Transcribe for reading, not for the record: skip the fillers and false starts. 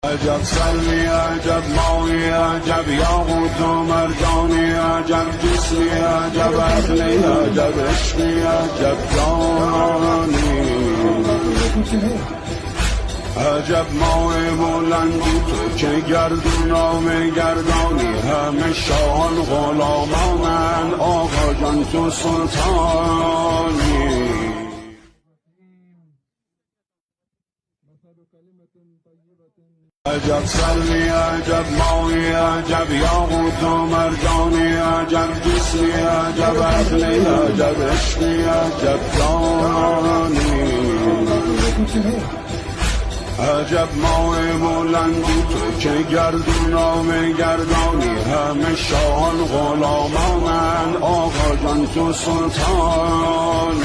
عجب سلمی عجب ماهی عجب یاقوت و مرجانی عجب جسمی عجب عقلی عجب عشقی عجب جانی عجب ماه بلندی تو که گردونام گردانی همه شاهان غلامانن آقا جان تو سلطانی عجب سلمی عجب ماهی عجب یاقوت و مرجانی عجب جسمی عجب عقلی عجب عشقی عجب جانی عجب ماه بلندی تو که گردونام گردانی همه شاهان غلامانن آقا جان تو سلطانی